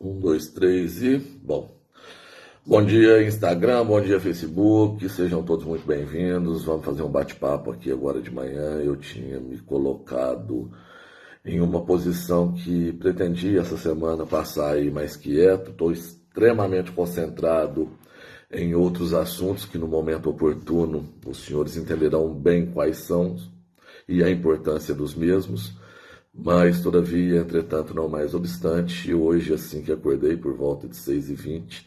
Um, dois, três e... Bom, bom dia Instagram, bom dia Facebook, sejam todos muito bem-vindos. Vamos fazer um bate-papo aqui agora de manhã. Eu tinha me colocado em uma posição que pretendia essa semana passar aí mais quieto. Estou extremamente concentrado em outros assuntos que no momento oportuno os senhores entenderão bem quais são e a importância dos mesmos. Mas, todavia, entretanto, não mais obstante, hoje, assim que acordei, por volta de 6h20,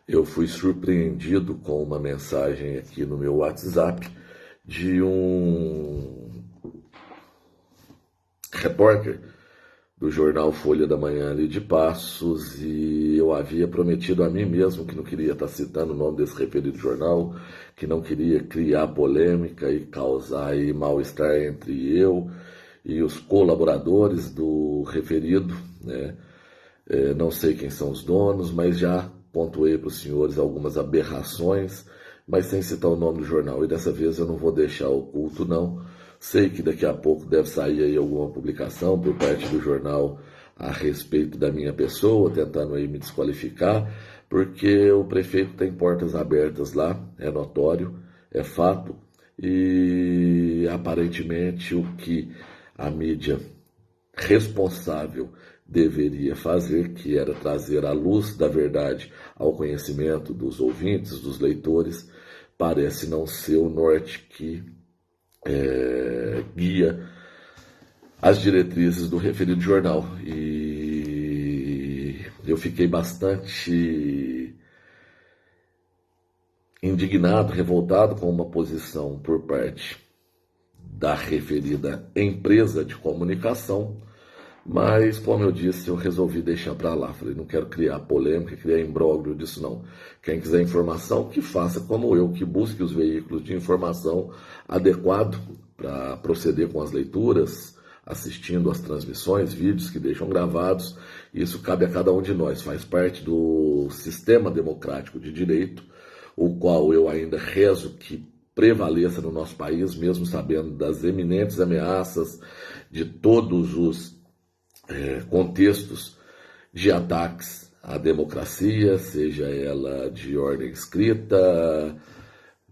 eu fui surpreendido com uma mensagem aqui no meu WhatsApp de um repórter do jornal Folha da Manhã ali de Passos, e eu havia prometido a mim mesmo que não queria estar citando o nome desse referido jornal, que não queria criar polêmica e causar aí mal-estar entre eu e os colaboradores do referido, né? Não sei quem são os donos, mas já pontuei para os senhores algumas aberrações, mas sem citar o nome do jornal. E dessa vez eu não vou deixar oculto, não. Sei que daqui a pouco deve sair aí alguma publicação por parte do jornal a respeito da minha pessoa, tentando aí me desqualificar, porque o prefeito tem portas abertas lá, é notório, é fato, e aparentemente o que a mídia responsável deveria fazer, que era trazer a luz da verdade ao conhecimento dos ouvintes, dos leitores, parece não ser o norte que guia as diretrizes do referido jornal. E eu fiquei bastante indignado, revoltado com uma posição por parte da referida empresa de comunicação, mas, como eu disse, eu resolvi deixar para lá. Falei, não quero criar polêmica, criar imbróglio disso não. Quem quiser informação, que faça como eu, que busque os veículos de informação adequado para proceder com as leituras, assistindo às transmissões, vídeos que deixam gravados. Isso cabe a cada um de nós, faz parte do sistema democrático de direito, o qual eu ainda rezo que prevaleça no nosso país, mesmo sabendo das eminentes ameaças de todos os contextos de ataques à democracia, seja ela de ordem escrita,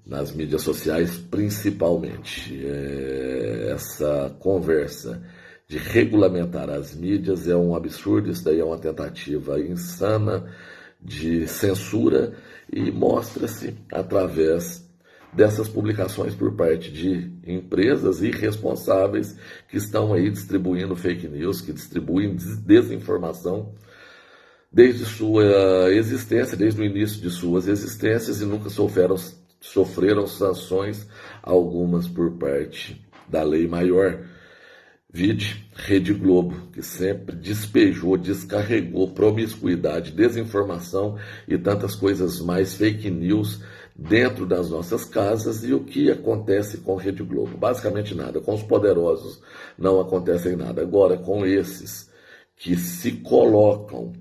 nas mídias sociais principalmente. Essa conversa de regulamentar as mídias é um absurdo, isso daí é uma tentativa insana de censura e mostra-se através dessas publicações por parte de empresas irresponsáveis que estão aí distribuindo fake news, que distribuem desinformação desde sua existência, desde o início de suas existências, e nunca sofreram sanções algumas por parte da lei maior. Vide Rede Globo, que sempre despejou, descarregou promiscuidade, desinformação e tantas coisas mais, fake news, dentro das nossas casas. E o que acontece com Rede Globo? Basicamente nada. Com os poderosos não acontece nada. Agora, com esses que se colocam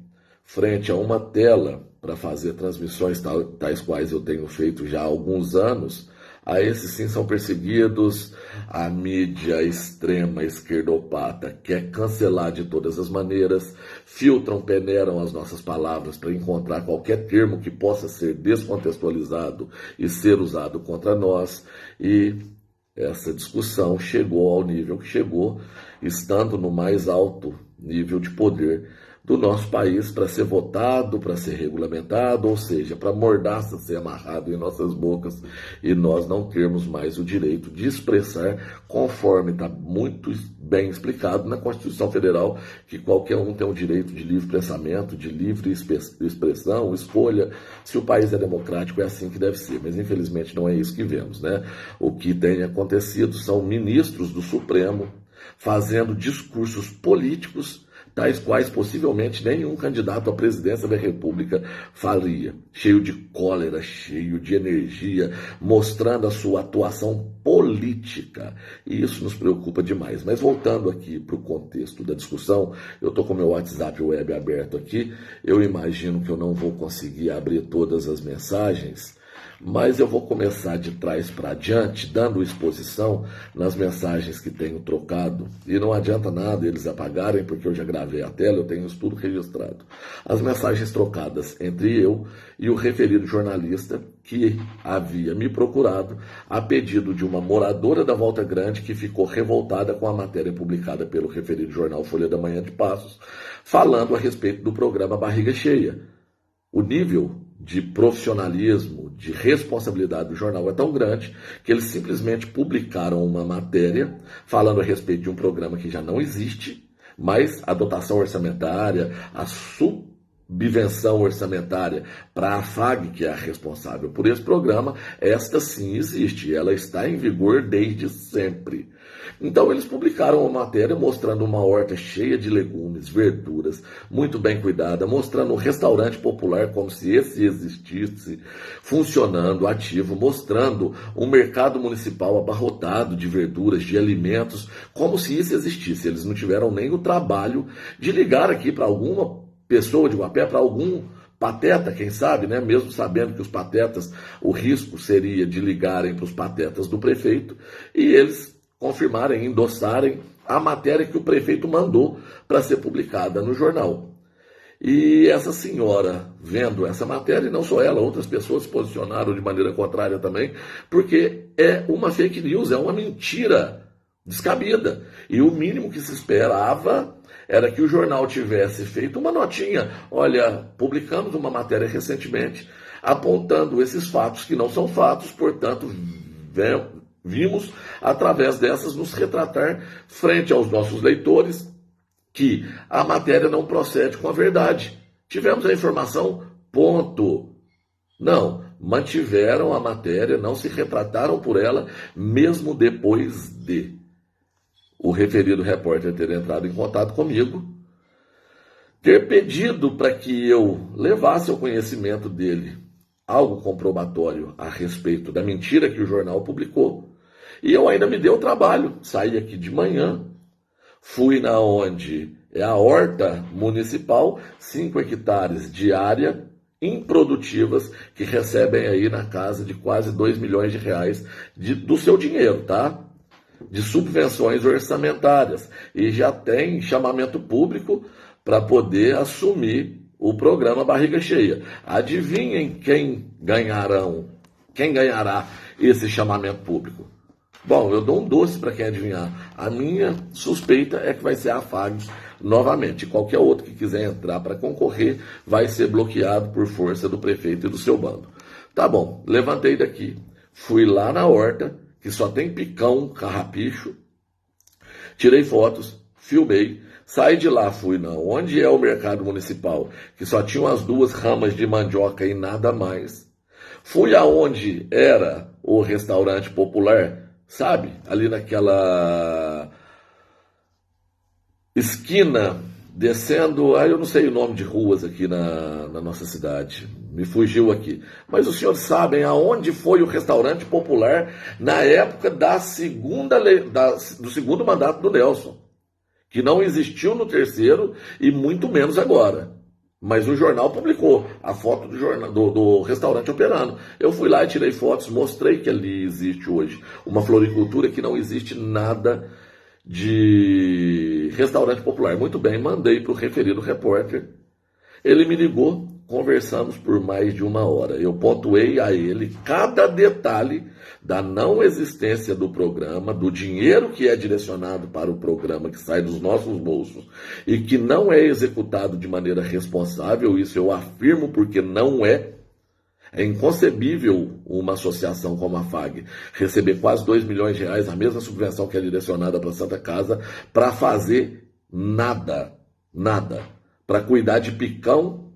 frente a uma tela para fazer transmissões tais quais eu tenho feito já há alguns anos, a esses sim são perseguidos. A mídia extrema esquerdopata quer cancelar de todas as maneiras, filtram, peneiram as nossas palavras para encontrar qualquer termo que possa ser descontextualizado e ser usado contra nós. E essa discussão chegou ao nível que chegou, estando no mais alto nível de poder do nosso país, para ser votado, para ser regulamentado, ou seja, para a mordaça ser amarrado em nossas bocas e nós não termos mais o direito de expressar, conforme está muito bem explicado na Constituição Federal, que qualquer um tem o direito de livre pensamento, de livre expressão, escolha. Se o país é democrático, é assim que deve ser, mas infelizmente não é isso que vemos, né? O que tem acontecido são ministros do Supremo fazendo discursos políticos tais quais possivelmente nenhum candidato à presidência da República faria, cheio de cólera, cheio de energia, mostrando a sua atuação política, e isso nos preocupa demais. Mas voltando aqui para o contexto da discussão, eu estou com meu WhatsApp web aberto aqui, eu imagino que eu não vou conseguir abrir todas as mensagens, Mas eu vou começar de trás para adiante, dando exposição nas mensagens que tenho trocado. E não adianta nada eles apagarem, porque eu já gravei a tela, eu tenho isso tudo registrado. As mensagens trocadas entre eu e o referido jornalista que havia me procurado a pedido de uma moradora da Volta Grande que ficou revoltada com a matéria publicada pelo referido jornal Folha da Manhã de Passos, falando a respeito do programa Barriga Cheia. O nível de profissionalismo, de responsabilidade do jornal é tão grande que eles simplesmente publicaram uma matéria falando a respeito de um programa que já não existe, mas a dotação orçamentária, a subvenção orçamentária para a FAG, que é a responsável por esse programa, esta sim existe, ela está em vigor desde sempre. Então eles publicaram uma matéria mostrando uma horta cheia de legumes, verduras, muito bem cuidada, mostrando um restaurante popular como se esse existisse, funcionando, ativo, mostrando um mercado municipal abarrotado de verduras, de alimentos, como se isso existisse. Eles não tiveram nem o trabalho de ligar aqui para alguma pessoa de uma pé, para algum pateta, quem sabe, né? Mesmo sabendo que os patetas, o risco seria de ligarem para os patetas do prefeito, e eles confirmarem, endossarem a matéria que o prefeito mandou para ser publicada no jornal. E essa senhora, vendo essa matéria, e não só ela, outras pessoas se posicionaram de maneira contrária também, porque é uma fake news, é uma mentira descabida. E o mínimo que se esperava era que o jornal tivesse feito uma notinha. Olha, publicamos uma matéria recentemente apontando esses fatos que não são fatos, portanto, vimos, através dessas, nos retratar frente aos nossos leitores que a matéria não procede com a verdade. Tivemos a informação, ponto. Não, mantiveram a matéria, não se retrataram por ela, mesmo depois de o referido repórter ter entrado em contato comigo, ter pedido para que eu levasse ao conhecimento dele algo comprobatório a respeito da mentira que o jornal publicou. E eu ainda me dei o trabalho, saí aqui de manhã, fui na onde é a horta municipal, 5 hectares de área improdutivas, que recebem aí na casa de quase 2 milhões de reais do seu dinheiro, tá? De subvenções orçamentárias. E já tem chamamento público para poder assumir o programa Barriga Cheia. Adivinhem quem ganhará esse chamamento público? Bom, eu dou um doce para quem adivinhar. A minha suspeita é que vai ser a FAG novamente. Qualquer outro que quiser entrar para concorrer vai ser bloqueado por força do prefeito e do seu bando. Tá bom, levantei daqui, fui lá na horta, que só tem picão, carrapicho, tirei fotos, filmei, saí de lá, fui na onde é o mercado municipal, que só tinham as 2 ramas de mandioca e nada mais. Fui aonde era o restaurante popular, sabe? Ali naquela esquina, descendo, eu não sei o nome de ruas aqui na nossa cidade, me fugiu aqui. Mas os senhores sabem aonde foi o restaurante popular na época do segundo mandato do Nelson, que não existiu no terceiro e muito menos agora. Mas o jornal publicou a foto do restaurante operando. Eu fui lá e tirei fotos, mostrei que ali existe hoje uma floricultura, que não existe nada de restaurante popular. Muito bem, mandei para o referido repórter. Ele me ligou, conversamos por mais de 1 hora. Eu pontuei a ele cada detalhe da não existência do programa, do dinheiro que é direcionado para o programa, que sai dos nossos bolsos e que não é executado de maneira responsável. Isso eu afirmo, porque não é. É inconcebível uma associação como a FAG receber quase 2 milhões de reais, a mesma subvenção que é direcionada para a Santa Casa, para fazer nada, para cuidar de picão,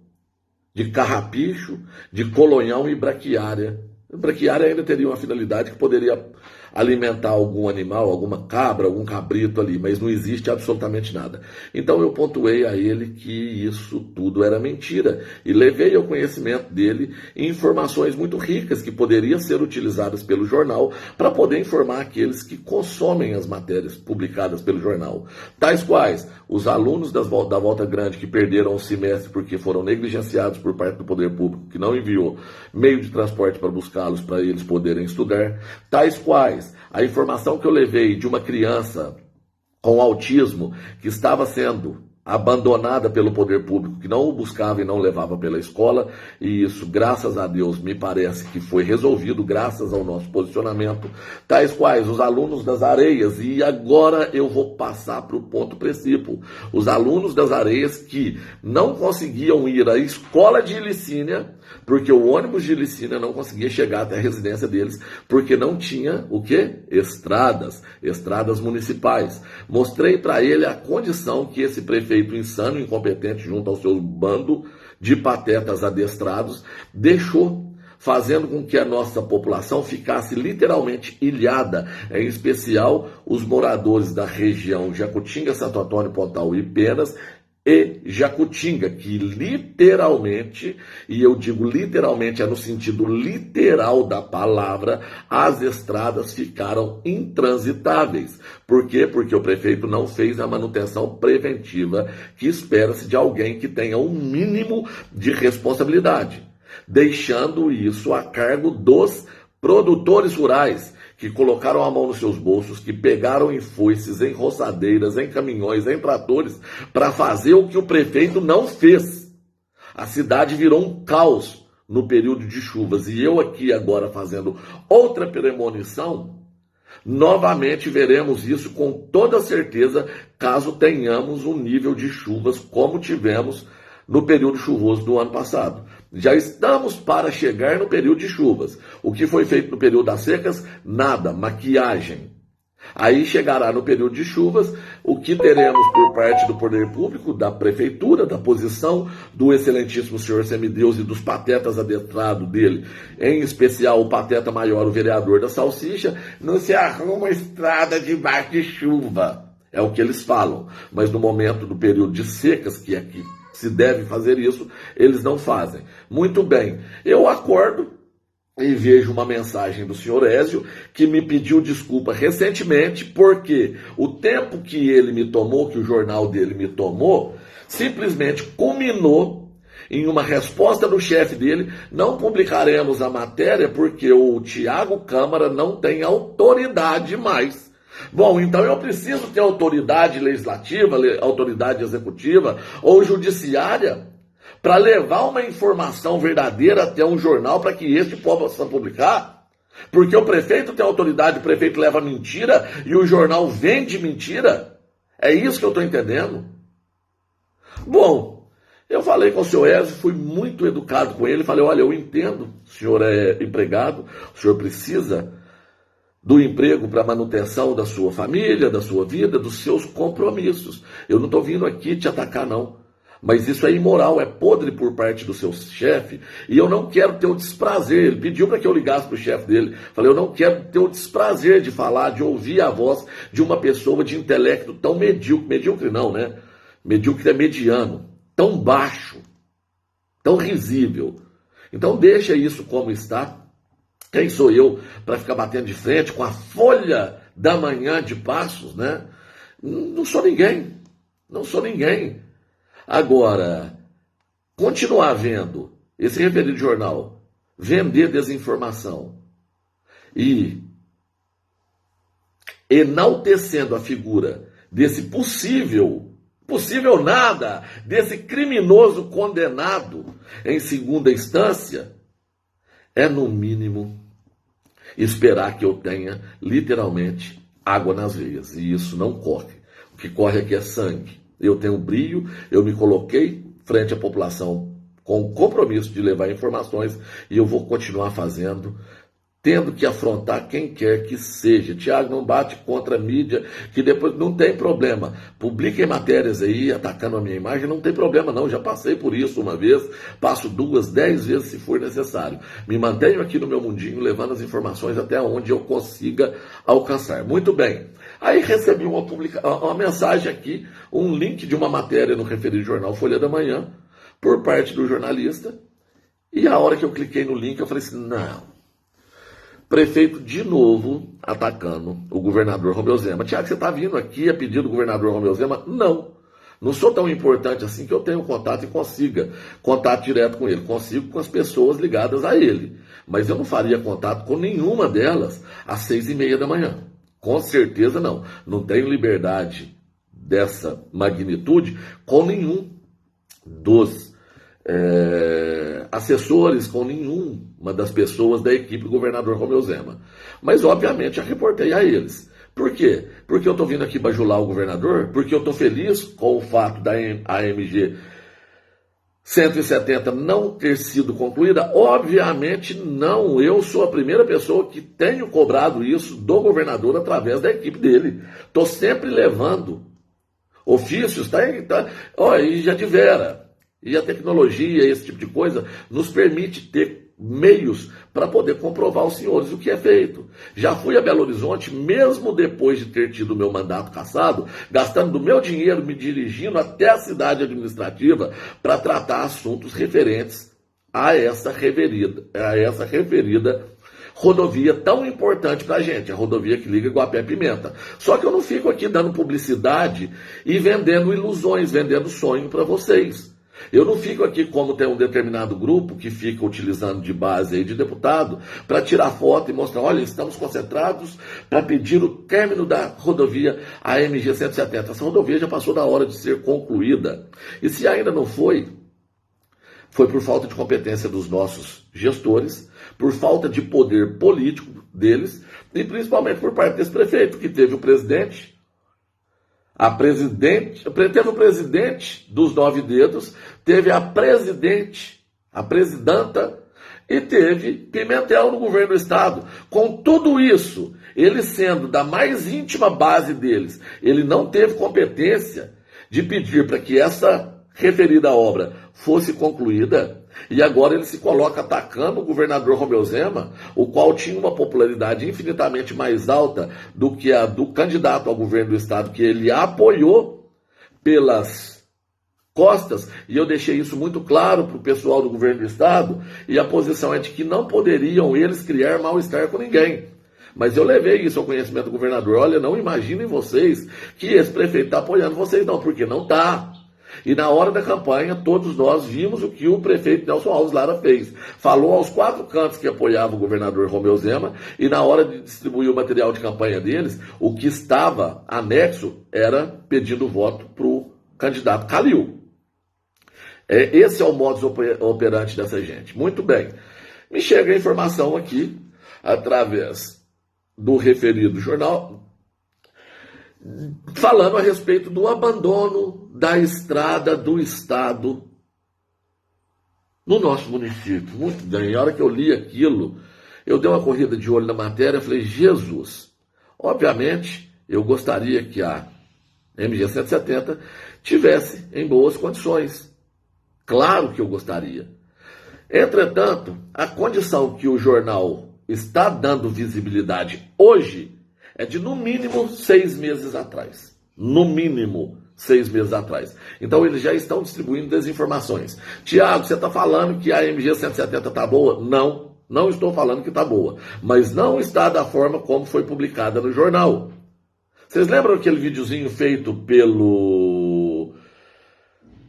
de carrapicho, de colonhão e braquiária. Braquiária ainda teria uma finalidade que poderia alimentar algum animal, alguma cabra, algum cabrito ali, mas não existe absolutamente nada. Então eu pontuei a ele que isso tudo era mentira e levei ao conhecimento dele informações muito ricas que poderiam ser utilizadas pelo jornal para poder informar aqueles que consomem as matérias publicadas pelo jornal. Tais quais os alunos da Volta Grande que perderam o semestre porque foram negligenciados por parte do poder público, que não enviou meio de transporte para buscá-los, para eles poderem estudar. Tais quais a informação que eu levei de uma criança com autismo que estava sendo abandonada pelo poder público, que não o buscava e não levava pela escola, e isso, graças a Deus, me parece que foi resolvido graças ao nosso posicionamento, tais quais os alunos das Areias, e agora eu vou passar para o ponto principal, os alunos das Areias que não conseguiam ir à escola de Ilicínia, porque o ônibus de Ilicínia não conseguia chegar até a residência deles, porque não tinha o quê? Estradas municipais. Mostrei para ele a condição que esse prefeito insano, incompetente, junto ao seu bando de patetas adestrados, deixou, fazendo com que a nossa população ficasse literalmente ilhada, em especial os moradores da região Jacutinga, Santo Antônio, Pontal e Penas, e Jacutinga, que literalmente, e eu digo literalmente, é no sentido literal da palavra, as estradas ficaram intransitáveis. Por quê? Porque o prefeito não fez a manutenção preventiva que espera-se de alguém que tenha um mínimo de responsabilidade, deixando isso a cargo dos produtores rurais, que colocaram a mão nos seus bolsos, que pegaram em foices, em roçadeiras, em caminhões, em tratores, para fazer o que o prefeito não fez. A cidade virou um caos no período de chuvas. E eu aqui agora fazendo outra premonição, novamente veremos isso com toda certeza, caso tenhamos um nível de chuvas como tivemos no período chuvoso do ano passado. Já estamos para chegar no período de chuvas. O que foi feito no período das secas? Nada, maquiagem. Aí chegará no período de chuvas, o que teremos por parte do poder público, da prefeitura, da posição do excelentíssimo senhor Semideus e dos patetas adestrados dele, em especial o pateta maior, o vereador da Salsicha, não se arruma estrada debaixo de chuva. É o que eles falam. Mas no momento do período de secas, que aqui se deve fazer isso, eles não fazem. Muito bem, eu acordo e vejo uma mensagem do senhor Ézio, que me pediu desculpa recentemente, porque o tempo que ele me tomou, que o jornal dele me tomou, simplesmente culminou em uma resposta do chefe dele: não publicaremos a matéria porque o Tiago Câmara não tem autoridade mais. Bom, então eu preciso ter autoridade legislativa, autoridade executiva ou judiciária para levar uma informação verdadeira até um jornal para que este possa publicar? Porque o prefeito tem autoridade, o prefeito leva mentira e o jornal vende mentira? É isso que eu estou entendendo? Bom, eu falei com o senhor Ézio, fui muito educado com ele, falei: olha, eu entendo, o senhor é empregado, o senhor precisa do emprego para manutenção da sua família, da sua vida, dos seus compromissos. Eu não estou vindo aqui te atacar, não. Mas isso é imoral, é podre por parte do seu chefe, e eu não quero ter o desprazer. Ele pediu para que eu ligasse para o chefe dele. Falei: eu não quero ter o desprazer de falar, de ouvir a voz de uma pessoa de intelecto tão medíocre. Medíocre não, né? Medíocre é mediano. Tão baixo, tão risível. Então deixa isso como está. Quem sou eu para ficar batendo de frente com a Folha da Manhã de Passos, né? Não sou ninguém. Não sou ninguém. Agora, continuar vendo esse referido jornal vender desinformação e enaltecendo a figura desse possível nada, desse criminoso condenado em segunda instância, é no mínimo esperar que eu tenha literalmente água nas veias. E isso não corre. O que corre aqui é sangue. Eu tenho brio, eu me coloquei frente à população com o compromisso de levar informações e eu vou continuar fazendo tendo que afrontar quem quer que seja. Tiago, não bate contra a mídia, que depois não tem problema. Publiquem matérias aí atacando a minha imagem, não tem problema não, já passei por isso uma vez, passo 2, 10 vezes se for necessário. Me mantenho aqui no meu mundinho, levando as informações até onde eu consiga alcançar. Muito bem. Aí recebi uma mensagem aqui, um link de uma matéria no referido jornal Folha da Manhã, por parte do jornalista, e a hora que eu cliquei no link, eu falei assim, não. Prefeito de novo atacando o governador Romeu Zema. Tiago, você está vindo aqui a pedido do governador Romeu Zema? Não. Não sou tão importante assim que eu tenho contato e consiga contato direto com ele. Consigo com as pessoas ligadas a ele. Mas eu não faria contato com nenhuma delas às 6h30 da manhã. Com certeza não. Não tenho liberdade dessa magnitude com nenhum dos assessores, com nenhuma das pessoas da equipe do governador Romeu Zema. Mas, obviamente, eu reportei a eles. Por quê? Porque eu estou vindo aqui bajular o governador, porque eu estou feliz com o fato da AMG 170 não ter sido concluída? Obviamente não. Eu sou a primeira pessoa que tenho cobrado isso do governador através da equipe dele. Estou sempre levando ofícios, e já tivera. E a tecnologia, esse tipo de coisa, nos permite ter meios para poder comprovar aos senhores o que é feito. Já fui a Belo Horizonte, mesmo depois de ter tido o meu mandato cassado, gastando do meu dinheiro, me dirigindo até a cidade administrativa para tratar assuntos referentes a essa referida rodovia tão importante para a gente, a rodovia que liga Guapé-Pimenta. Só que eu não fico aqui dando publicidade e vendendo ilusões, vendendo sonho para vocês. Eu não fico aqui como tem um determinado grupo que fica utilizando de base aí de deputado para tirar foto e mostrar, olha, estamos concentrados para pedir o término da rodovia AMG 170. Essa rodovia já passou da hora de ser concluída. E se ainda não foi por falta de competência dos nossos gestores, por falta de poder político deles e principalmente por parte desse prefeito, que teve o presidente, teve o presidente dos 9 dedos, teve a presidenta e teve Pimentel no governo do estado. Com tudo isso, ele sendo da mais íntima base deles, ele não teve competência de pedir para que essa referida obra fosse concluída, e agora ele se coloca atacando o governador Romeu Zema, o qual tinha uma popularidade infinitamente mais alta do que a do candidato ao governo do estado, que ele apoiou pelas costas, e eu deixei isso muito claro para o pessoal do governo do estado, e a posição é de que não poderiam eles criar mal-estar com ninguém. Mas eu levei isso ao conhecimento do governador. Olha, não imaginem vocês que esse prefeito está apoiando vocês não, porque não está. E na hora da campanha, todos nós vimos o que o prefeito Nelson Alves Lara fez. Falou aos 4 cantos que apoiava o governador Romeu Zema, e na hora de distribuir o material de campanha deles, o que estava anexo era pedindo voto para o candidato Calil. Esse é o modus operandi dessa gente. Muito bem. Me chega a informação aqui, através do referido jornal, falando a respeito do abandono da estrada do estado no nosso município. Muito bem, a hora que eu li aquilo, eu dei uma corrida de olho na matéria e falei, Jesus, obviamente eu gostaria que a MG 170 tivesse em boas condições. Claro que eu gostaria. Entretanto, a condição que o jornal está dando visibilidade hoje é de no mínimo 6 meses atrás. No mínimo 6 meses atrás. Então eles já estão distribuindo desinformações. Tiago, você está falando que a MG 170 está boa? Não, não estou falando que está boa. Mas não está da forma como foi publicada no jornal. Vocês lembram aquele videozinho feito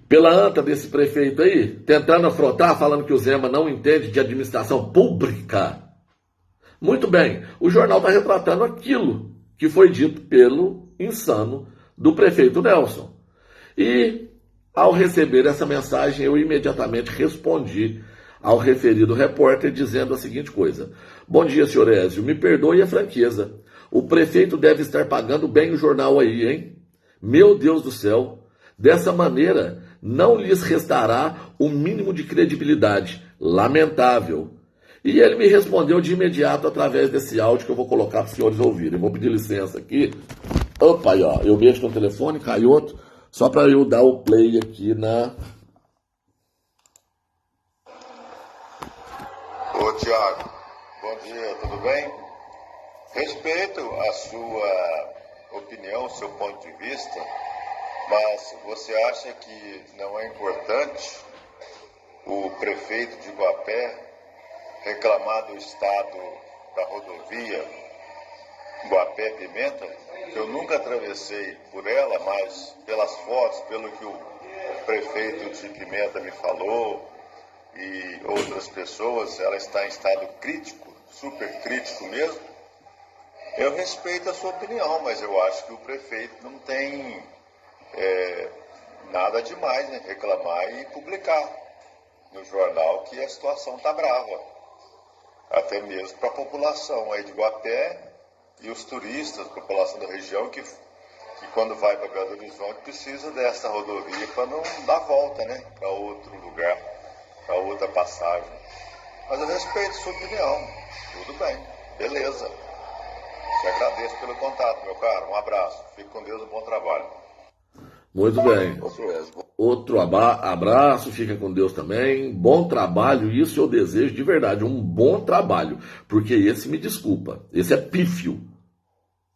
pela anta desse prefeito aí? Tentando afrontar, falando que o Zema não entende de administração pública. Muito bem, o jornal está retratando aquilo que foi dito pelo insano do prefeito Nelson. E, ao receber essa mensagem, eu imediatamente respondi ao referido repórter dizendo a seguinte coisa. Bom dia, senhor Ézio, me perdoe a franqueza. O prefeito deve estar pagando bem o jornal aí, hein? Meu Deus do céu, dessa maneira não lhes restará o mínimo de credibilidade. Lamentável. E ele me respondeu de imediato através desse áudio que eu vou colocar para os senhores ouvirem. Vou pedir licença aqui. Opa, aí, ó, eu mexo no telefone, cai outro, só para eu dar o play aqui na... Ô Tiago, bom dia, tudo bem? Respeito a sua opinião, seu ponto de vista, mas você acha que não é importante o prefeito de Guapé reclamar do estado da rodovia Guapé-Pimenta? Eu nunca atravessei por ela, mas pelas fotos, pelo que o prefeito de Pimenta me falou e outras pessoas, ela está em estado crítico, super crítico mesmo. Eu respeito a sua opinião, mas eu acho que o prefeito não tem nada demais, né? Reclamar e publicar no jornal que a situação está brava. Até mesmo para a população aí de Guapé e os turistas, a população da região que quando vai para Belo Horizonte precisa dessa rodovia para não dar volta, né? Para outro lugar, para outra passagem. Mas eu respeito a sua opinião. Tudo bem, beleza. Te agradeço pelo contato, meu caro. Um abraço. Fique com Deus, um bom trabalho. Muito bem. Outro abraço, fica com Deus também. Bom trabalho, isso eu desejo de verdade, um bom trabalho. Porque esse, me desculpa, esse é pífio.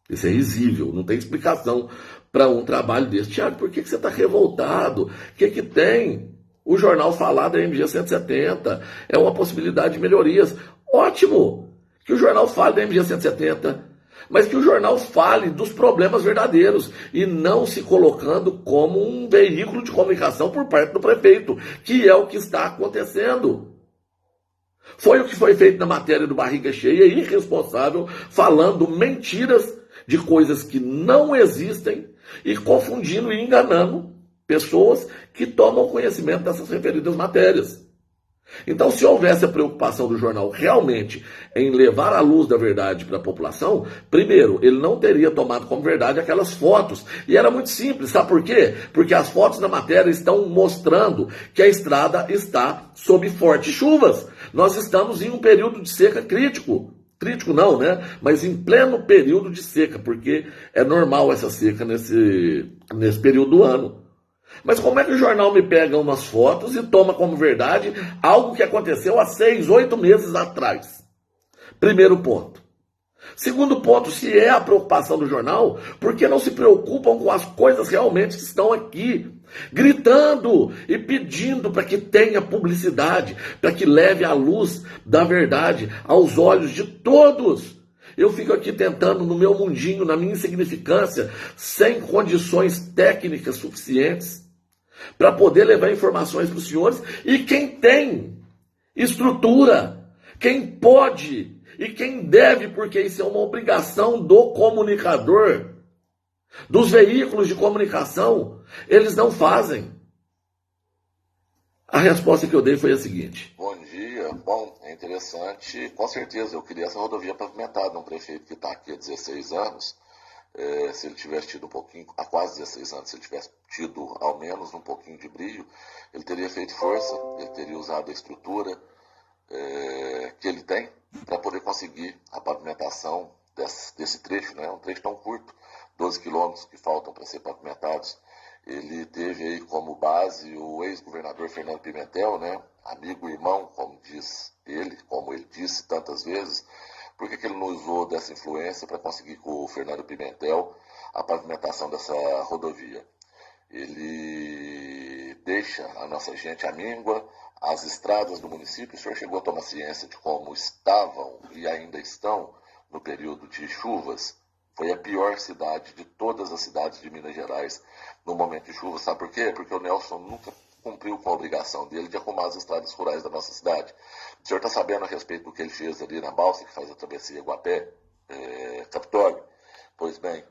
Esse é risível, não tem explicação para um trabalho desse. Tiago, por que você está revoltado? O que tem? O jornal falar da MG 170 é uma possibilidade de melhorias. Ótimo que o jornal fale da MG 170, mas que o jornal fale dos problemas verdadeiros e não se colocando como um veículo de comunicação por parte do prefeito, que é o que está acontecendo. Foi o que foi feito na matéria do Barriga Cheia, irresponsável, falando mentiras de coisas que não existem e confundindo e enganando pessoas que tomam conhecimento dessas referidas matérias. Então, se houvesse a preocupação do jornal realmente em levar a luz da verdade para a população, primeiro, ele não teria tomado como verdade aquelas fotos. E era muito simples, sabe por quê? Porque as fotos na matéria estão mostrando que a estrada está sob fortes chuvas. Nós estamos em um período de seca crítico. Crítico não, né? Mas em pleno período de seca, porque é normal essa seca nesse período do ano. Mas como é que o jornal me pega umas fotos e toma como verdade algo que aconteceu há 6, 8 meses atrás? Primeiro ponto. Segundo ponto, se é a preocupação do jornal, por que não se preocupam com as coisas realmente que estão aqui? Gritando e pedindo para que tenha publicidade, para que leve a luz da verdade aos olhos de todos. Eu fico aqui tentando, no meu mundinho, na minha insignificância, sem condições técnicas suficientes, para poder levar informações para os senhores. E quem tem estrutura, quem pode e quem deve, porque isso é uma obrigação do comunicador, dos veículos de comunicação, eles não fazem. A resposta que eu dei foi a seguinte: Bom dia, bom, é interessante, com certeza, eu queria essa rodovia pavimentada, um prefeito que está aqui há 16 anos, se ele tivesse tido um pouquinho, há quase 16 anos, se ele tivesse tido ao menos um pouquinho de brilho, ele teria feito força, ele teria usado a estrutura que ele tem para poder conseguir a pavimentação desse trecho, né? Um trecho tão curto, 12 quilômetros que faltam para ser pavimentados. Ele teve aí como base o ex-governador Fernando Pimentel, né? Amigo e irmão, como diz ele, como ele disse tantas vezes. Por que ele não usou dessa influência para conseguir com o Fernando Pimentel a pavimentação dessa rodovia? Ele deixa a nossa gente à míngua, as estradas do município. O senhor chegou a tomar ciência de como estavam e ainda estão no período de chuvas? Foi a pior cidade de todas as cidades de Minas Gerais no momento de chuva. Sabe por quê? Porque o Nelson nunca cumpriu com a obrigação dele de arrumar as estradas rurais da nossa cidade. O senhor está sabendo a respeito do que ele fez ali na balsa, que faz a travessia Guapé, Capitólio? Pois bem,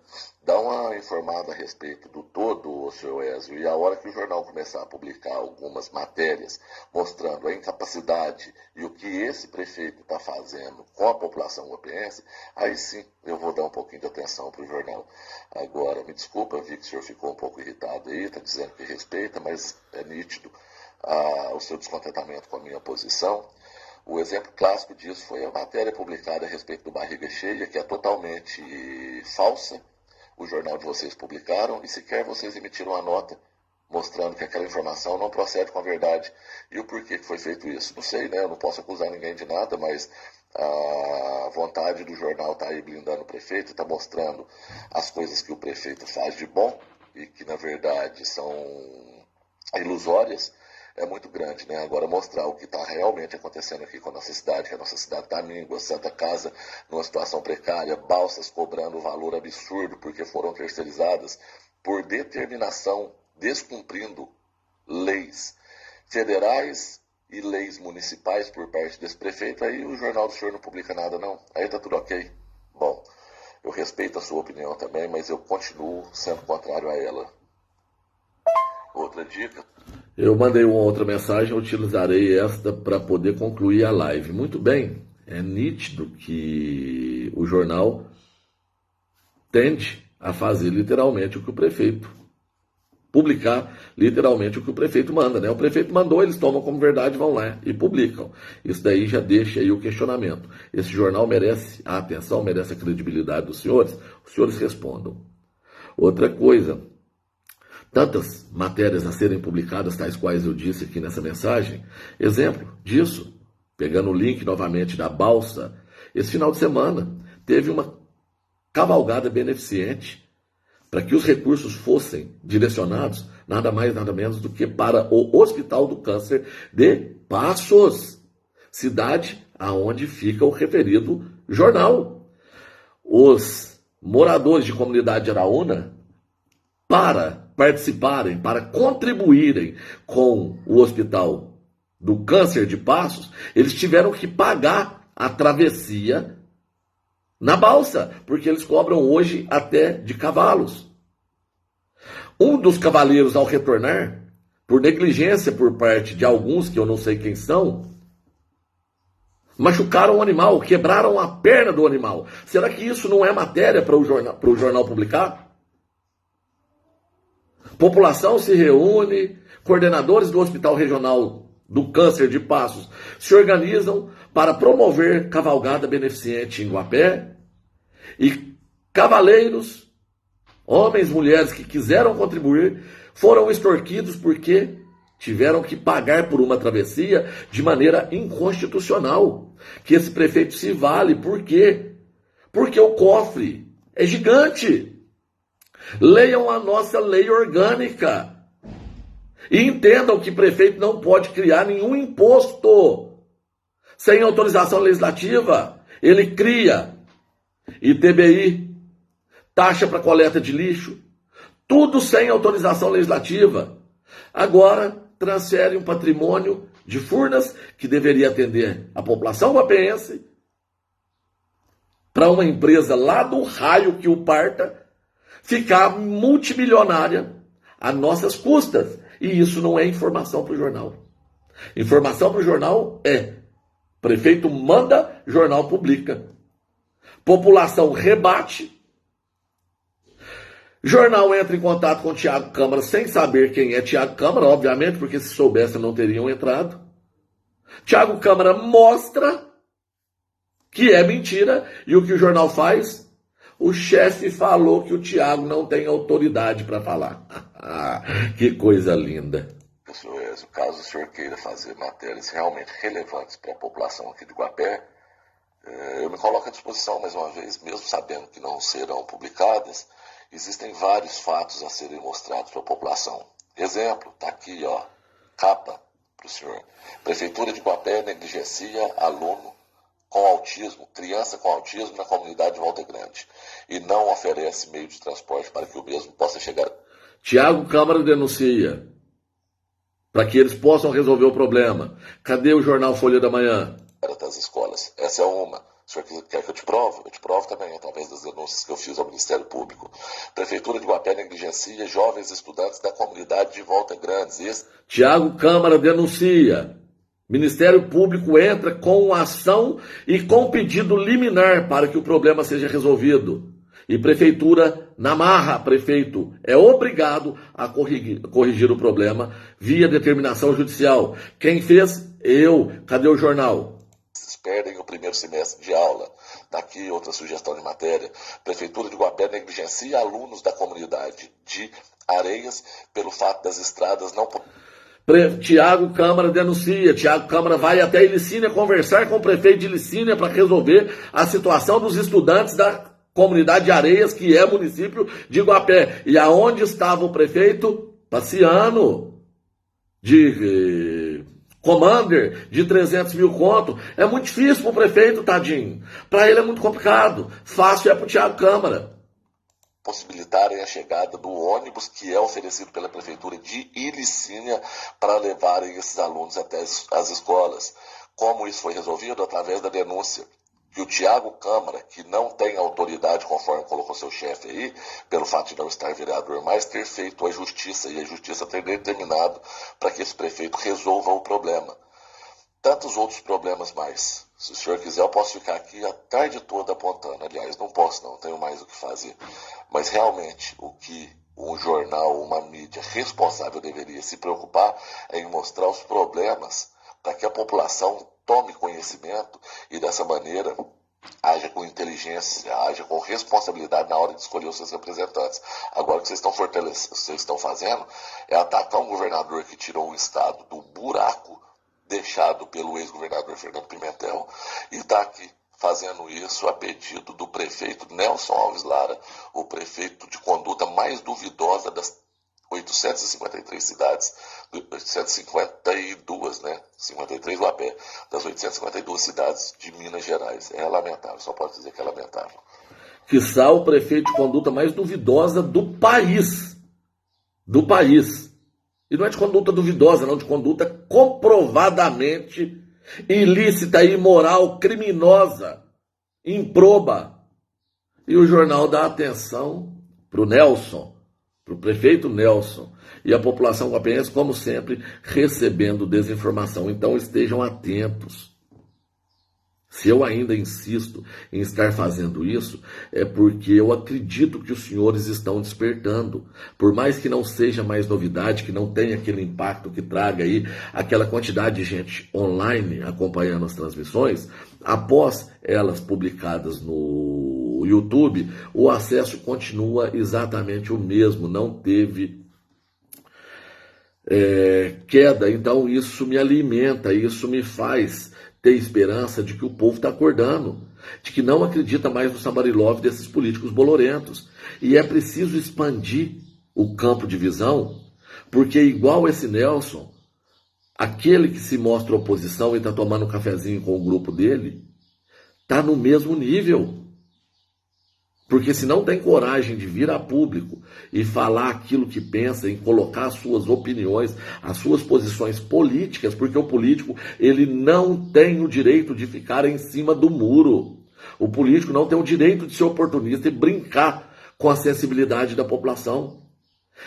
dá uma informada a respeito do todo, senhor Ezio, e a hora que o jornal começar a publicar algumas matérias mostrando a incapacidade e o que esse prefeito está fazendo com a população guapense, aí sim eu vou dar um pouquinho de atenção para o jornal. Agora, me desculpa, eu vi que o senhor ficou um pouco irritado aí, está dizendo que respeita, mas é nítido o seu descontentamento com a minha posição. O exemplo clássico disso foi a matéria publicada a respeito do Barriga Cheia, que é totalmente falsa. O jornal de vocês publicaram e sequer vocês emitiram uma nota mostrando que aquela informação não procede com a verdade. E o porquê que foi feito isso? Não sei, né? Eu não posso acusar ninguém de nada, mas a vontade do jornal está aí blindando o prefeito, está mostrando as coisas que o prefeito faz de bom e que, na verdade, são ilusórias, é muito grande, né? Agora, mostrar o que está realmente acontecendo aqui com a nossa cidade, que a nossa cidade está míngua, Santa Casa numa situação precária, balsas cobrando um valor absurdo porque foram terceirizadas por determinação, descumprindo leis federais e leis municipais por parte desse prefeito. Aí o jornal do senhor não publica nada, não? Aí tá tudo ok? Bom, eu respeito a sua opinião também, mas eu continuo sendo contrário a ela. Outra dica. Eu mandei uma outra mensagem, eu utilizarei esta para poder concluir a live. Muito bem, é nítido que o jornal tende a fazer literalmente o que o prefeito, publicar literalmente o que o prefeito manda, né? O prefeito mandou, eles tomam como verdade, vão lá e publicam. Isso daí já deixa aí o questionamento. Esse jornal merece a atenção, merece a credibilidade dos senhores? Os senhores respondam. Outra coisa, tantas matérias a serem publicadas, tais quais eu disse aqui nessa mensagem. Exemplo disso, pegando o link novamente da Balsa, esse final de semana teve uma cavalgada beneficente para que os recursos fossem direcionados nada mais, nada menos do que para o Hospital do Câncer de Passos, cidade aonde fica o referido jornal. Os moradores de comunidade de Araúna, para participarem, para contribuírem com o Hospital do Câncer de Passos, eles tiveram que pagar a travessia na balsa, porque eles cobram hoje até de cavalos. Um dos cavaleiros, ao retornar, por negligência por parte de alguns, que eu não sei quem são, machucaram o animal, quebraram a perna do animal. Será que isso não é matéria para o jornal publicar? População se reúne, coordenadores do Hospital Regional do Câncer de Passos se organizam para promover cavalgada beneficente em Guapé, e cavaleiros, homens, mulheres que quiseram contribuir, foram extorquidos porque tiveram que pagar por uma travessia de maneira inconstitucional. Que esse prefeito se vale. Por quê? Porque o cofre é gigante. Leiam a nossa lei orgânica e entendam que prefeito não pode criar nenhum imposto sem autorização legislativa. Ele cria ITBI, taxa para coleta de lixo, tudo sem autorização legislativa. Agora transfere um patrimônio de Furnas que deveria atender a população guapeense para uma empresa lá do raio que o parta ficar multimilionária a nossas custas. E isso não é informação para o jornal. Informação para o jornal é: prefeito manda, jornal publica. População rebate. Jornal entra em contato com o Thiago Câmara sem saber quem é Thiago Câmara, obviamente, porque se soubesse não teriam entrado. Thiago Câmara mostra que é mentira. E o que o jornal faz? O chefe falou que o Thiago não tem autoridade para falar. Que coisa linda. Professor Ezio, caso o senhor queira fazer matérias realmente relevantes para a população aqui de Guapé, eu me coloco à disposição mais uma vez, mesmo sabendo que não serão publicadas. Existem vários fatos a serem mostrados para a população. Exemplo, está aqui, ó, capa para o senhor. Prefeitura de Guapé negligencia aluno com autismo, criança com autismo na comunidade de Volta Grande, e não oferece meio de transporte para que o mesmo possa chegar. Tiago Câmara denuncia para que eles possam resolver o problema. Cadê o jornal Folha da Manhã? Das escolas. Essa é uma. O senhor quer que eu te provo? Eu te provo também, através das denúncias que eu fiz ao Ministério Público. Prefeitura de Guapé negligencia jovens estudantes da comunidade de Volta Grande. Tiago Câmara denuncia. Ministério Público entra com ação e com pedido liminar para que o problema seja resolvido. E Prefeitura, na marra, prefeito é obrigado a corrigir o problema via determinação judicial. Quem fez? Eu. Cadê o jornal? meses perdem o primeiro semestre de aula. Daqui outra sugestão de matéria. Prefeitura de Guapé negligencia alunos da comunidade de Areias pelo fato das estradas não... Tiago Câmara denuncia. Tiago Câmara vai até Ilicínia conversar com o prefeito de Ilicínia para resolver a situação dos estudantes da comunidade de Areias, que é município de Guapé. E aonde estava o prefeito? Passeando de Commander de 300 mil conto. É muito difícil para o prefeito, tadinho. Para ele é muito complicado. Fácil é para o Tiago Câmara. Possibilitarem a chegada do ônibus que é oferecido pela Prefeitura de Ilicínia para levarem esses alunos até as escolas. Como isso foi resolvido? Através da denúncia que o Tiago Câmara, que não tem autoridade, conforme colocou seu chefe aí, pelo fato de não estar vereador mais, ter feito a justiça, e a justiça ter determinado para que esse prefeito resolva o problema. Tantos outros problemas mais. Se o senhor quiser, eu posso ficar aqui a tarde toda apontando. Aliás, não posso não, tenho mais o que fazer. Mas realmente, o que um jornal, uma mídia responsável deveria se preocupar é em mostrar os problemas para que a população tome conhecimento e dessa maneira haja com inteligência, haja com responsabilidade na hora de escolher os seus representantes. Agora o que vocês estão fazendo é atacar um governador que tirou o estado do buraco deixado pelo ex-governador Fernando Pimentel e está aqui fazendo isso a pedido do prefeito Nelson Alves Lara, o prefeito de conduta mais duvidosa das 853 cidades, 852, né? 53 Guapé, das 852 cidades de Minas Gerais. É lamentável, só posso dizer que é lamentável. Quiçá o prefeito de conduta mais duvidosa do país. Do país. E não é de conduta duvidosa, não, de conduta comprovadamente ilícita, imoral, criminosa, improba. E o jornal dá atenção para o Nelson, para o prefeito Nelson, e a população guapense, como sempre, recebendo desinformação. Então estejam atentos. Se eu ainda insisto em estar fazendo isso, é porque eu acredito que os senhores estão despertando. Por mais que não seja mais novidade, que não tenha aquele impacto que traga aí aquela quantidade de gente online acompanhando as transmissões, após elas publicadas no YouTube, o acesso continua exatamente o mesmo, não teve queda. Então isso me alimenta, isso me faz ter esperança de que o povo está acordando, de que não acredita mais no Samarilove desses políticos bolorentos. E é preciso expandir o campo de visão, porque igual esse Nelson, aquele que se mostra oposição e está tomando um cafezinho com o grupo dele, está no mesmo nível. Porque se não tem coragem de vir a público e falar aquilo que pensa, em colocar as suas opiniões, as suas posições políticas, porque o político ele não tem o direito de ficar em cima do muro. O político não tem o direito de ser oportunista e brincar com a sensibilidade da população.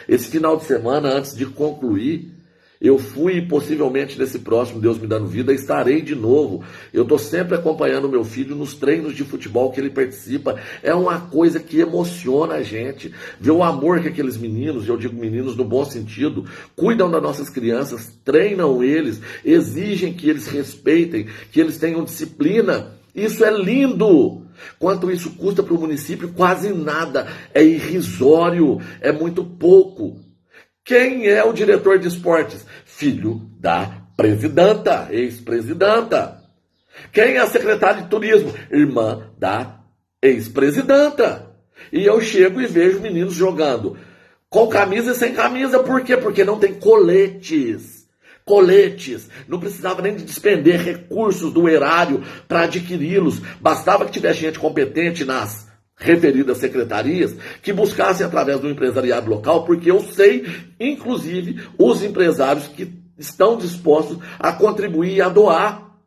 Esse final de semana, antes de concluir, eu fui e possivelmente nesse próximo, Deus me dando vida, estarei de novo. Eu estou sempre acompanhando meu filho nos treinos de futebol que ele participa. É uma coisa que emociona a gente. Ver o amor que aqueles meninos, eu digo meninos no bom sentido, cuidam das nossas crianças, treinam eles, exigem que eles respeitem, que eles tenham disciplina. Isso é lindo. Quanto isso custa para o município? Quase nada. É irrisório, é muito pouco. Quem é o diretor de esportes? Filho da presidenta, ex-presidenta. Quem é a secretária de turismo? Irmã da ex-presidenta. E eu chego e vejo meninos jogando com camisa e sem camisa. Por quê? Porque não tem coletes. Coletes. Não precisava nem de despender recursos do erário para adquiri-los. Bastava que tivesse gente competente nas referidas secretarias, que buscassem através do empresariado local, porque eu sei, inclusive, os empresários que estão dispostos a contribuir e a doar,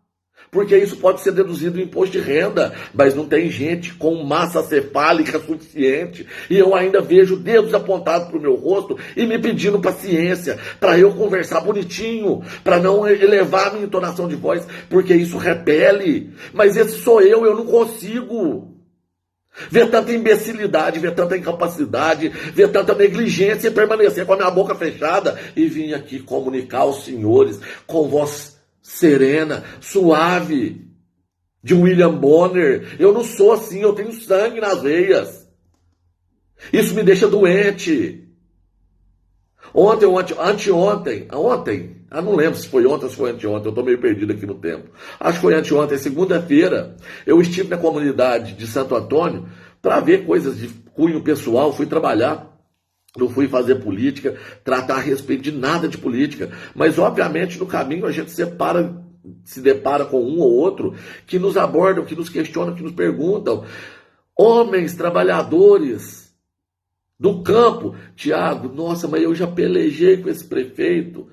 porque isso pode ser deduzido do imposto de renda, mas não tem gente com massa cefálica suficiente, e eu ainda vejo dedos apontados para o meu rosto e me pedindo paciência, para eu conversar bonitinho, para não elevar a minha entonação de voz, porque isso repele, mas esse sou eu não consigo. Ver tanta imbecilidade, ver tanta incapacidade, ver tanta negligência e permanecer com a minha boca fechada e vim aqui comunicar aos senhores com voz serena, suave, de William Bonner. Eu não sou assim, eu tenho sangue nas veias. Isso me deixa doente. Ontem, não lembro se foi ontem ou se foi anteontem, eu estou meio perdido aqui no tempo. Acho que foi anteontem, segunda-feira, eu estive na comunidade de Santo Antônio para ver coisas de cunho pessoal, fui trabalhar, não fui fazer política, tratar a respeito de nada de política, mas obviamente no caminho a gente se depara com um ou outro que nos abordam, que nos questionam, que nos perguntam. Homens, trabalhadores do campo. Tiago, nossa, mas eu já pelejei com esse prefeito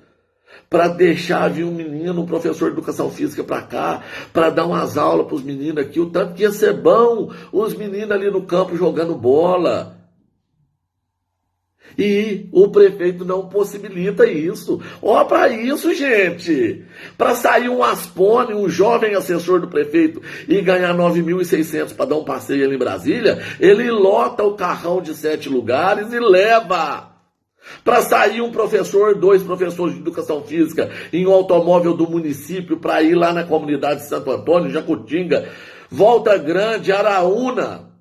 para deixar vir um menino, um professor de educação física para cá, para dar umas aulas para os meninos aqui, o tanto que ia ser bom os meninos ali no campo jogando bola. E o prefeito não possibilita isso. Ó, para isso, gente. Para sair um Aspone, um jovem assessor do prefeito, e ganhar 9.600 para dar um passeio ali em Brasília, ele lota o carrão de 7 lugares e leva. Para sair um professor, 2 professores de educação física em um automóvel do município para ir lá na comunidade de Santo Antônio, Jacutinga, Volta Grande, Araúna,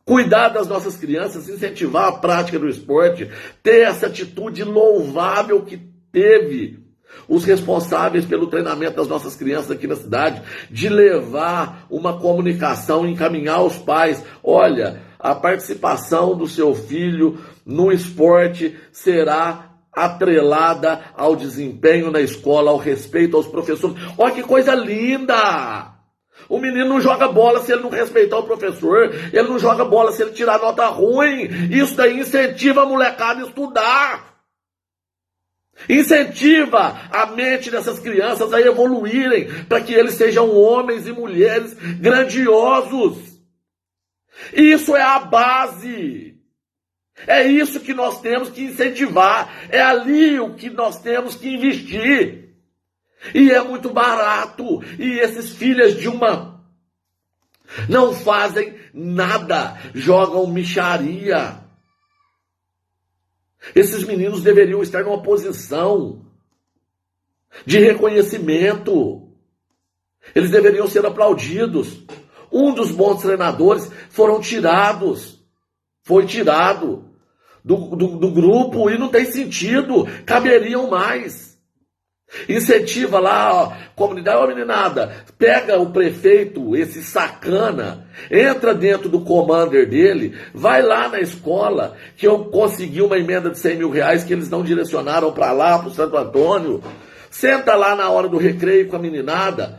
cuidar das nossas crianças, incentivar a prática do esporte, ter essa atitude louvável que teve os responsáveis pelo treinamento das nossas crianças aqui na cidade, de levar uma comunicação, encaminhar os pais. Olha, a participação do seu filho no esporte será atrelada ao desempenho na escola, ao respeito aos professores. Olha que coisa linda! O menino não joga bola se ele não respeitar o professor. Ele não joga bola se ele tirar nota ruim. Isso daí incentiva a molecada a estudar. Incentiva a mente dessas crianças a evoluírem para que eles sejam homens e mulheres grandiosos. Isso é a base. É isso que nós temos que incentivar. É ali o que nós temos que investir. E é muito barato. E esses filhos de uma não fazem nada, jogam mixaria. Esses meninos deveriam estar numa posição de reconhecimento. Eles deveriam ser aplaudidos. Um dos bons treinadores foi tirado do grupo e não tem sentido. Caberiam mais. Incentiva lá, ó, comunidade, ó, meninada, pega o prefeito, esse sacana, entra dentro do commander dele, vai lá na escola, que eu consegui uma emenda de 100 mil reais que eles não direcionaram para lá, para o Santo Antônio, senta lá na hora do recreio com a meninada,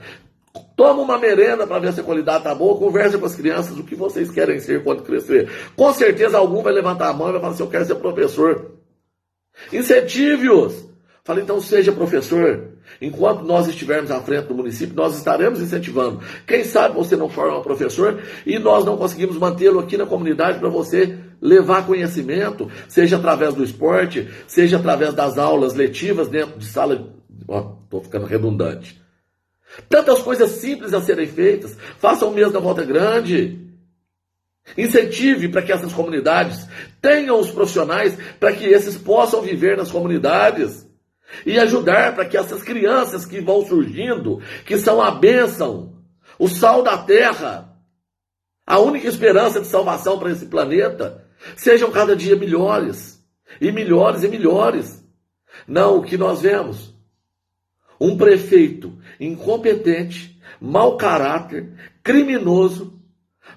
toma uma merenda para ver se a qualidade tá boa, conversa com as crianças o que vocês querem ser quando crescer. Com certeza algum vai levantar a mão e vai falar assim, eu quero ser professor. Incentive-os. Fala, então seja professor. Enquanto nós estivermos à frente do município, nós estaremos incentivando. Quem sabe você não forma um professor e nós não conseguimos mantê-lo aqui na comunidade para você levar conhecimento, seja através do esporte, seja através das aulas letivas dentro de sala... Estou ficando redundante. Tantas coisas simples a serem feitas. Faça o mesmo na Volta Grande. Incentive para que essas comunidades tenham os profissionais para que esses possam viver nas comunidades. E ajudar para que essas crianças que vão surgindo, que são a bênção, o sal da terra, a única esperança de salvação para esse planeta, sejam cada dia melhores, e melhores e melhores. Não o que nós vemos. Um prefeito incompetente, mau caráter, criminoso,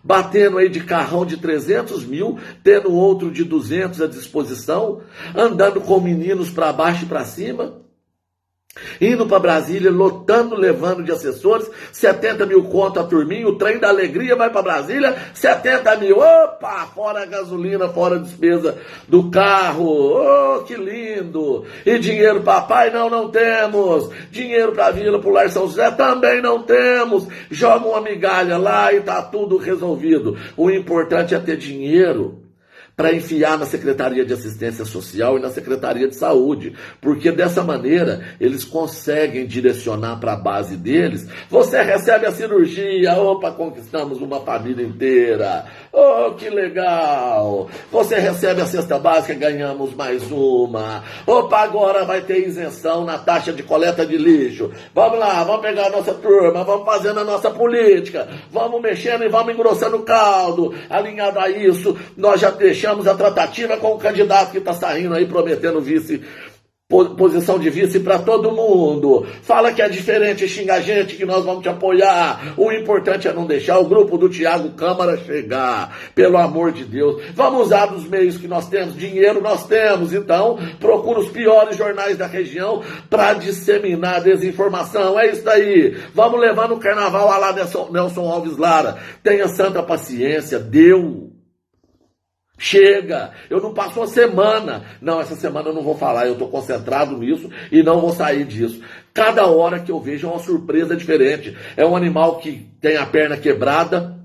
batendo aí de carrão de 300 mil, tendo outro de 200 à disposição, andando com meninos para baixo e para cima, indo para Brasília, lotando, levando de assessores, 70 mil conto a turminha, o trem da alegria vai para Brasília, 70 mil, opa, fora a gasolina, fora a despesa do carro, oh, que lindo, e dinheiro papai, não temos, dinheiro para a Vila, para o Lar São José, também não temos, joga uma migalha lá e tá tudo resolvido. O importante é ter dinheiro para enfiar na Secretaria de Assistência Social e na Secretaria de Saúde, porque dessa maneira eles conseguem direcionar para a base deles. Você recebe a cirurgia, opa, conquistamos uma família inteira, oh, que legal. Você recebe a cesta básica, ganhamos mais uma. Opa, agora vai ter isenção na taxa de coleta de lixo. Vamos lá, vamos pegar a nossa turma, vamos fazendo a nossa política, vamos mexendo e vamos engrossando o caldo. Alinhado a isso, nós já deixamos a tratativa com o candidato que está saindo aí prometendo posição de vice para todo mundo. Fala que é diferente, xinga a gente que nós vamos te apoiar. O importante é não deixar o grupo do Thiago Câmara chegar. Pelo amor de Deus. Vamos usar dos meios que nós temos. Dinheiro nós temos. Então, procura os piores jornais da região para disseminar desinformação. É isso aí. Vamos levar no carnaval a lá Nelson Alves Lara. Tenha santa paciência. Deu. Chega, eu não passo uma semana. Não, essa semana eu não vou falar, eu estou concentrado nisso e não vou sair disso. Cada hora que eu vejo é uma surpresa diferente. É um animal que tem a perna quebrada,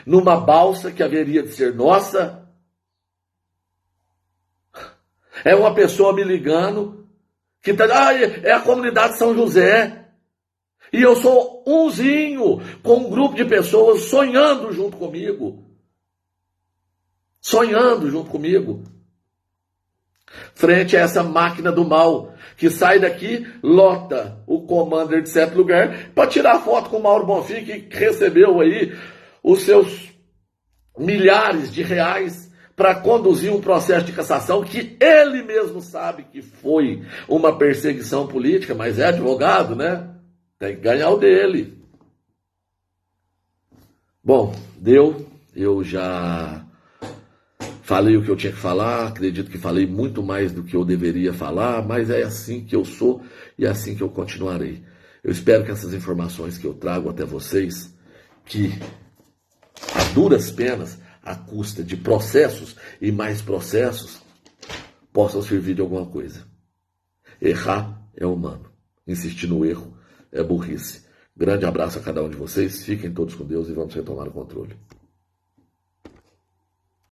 numa balsa que haveria de ser nossa. É uma pessoa me ligando, que tá, é a comunidade São José. E eu sou umzinho, com um grupo de pessoas sonhando junto comigo. Sonhando junto comigo, frente a essa máquina do mal, que sai daqui, lota o commander de certo lugar, para tirar foto com o Mauro Bonfim, que recebeu aí os seus milhares de reais para conduzir um processo de cassação, que ele mesmo sabe que foi uma perseguição política, mas é advogado, né? Tem que ganhar o dele. Bom, eu já falei o que eu tinha que falar, acredito que falei muito mais do que eu deveria falar, mas é assim que eu sou e é assim que eu continuarei. Eu espero que essas informações que eu trago até vocês, que a duras penas, à custa de processos e mais processos, possam servir de alguma coisa. Errar é humano, insistir no erro é burrice. Grande abraço a cada um de vocês, fiquem todos com Deus e vamos retomar o controle.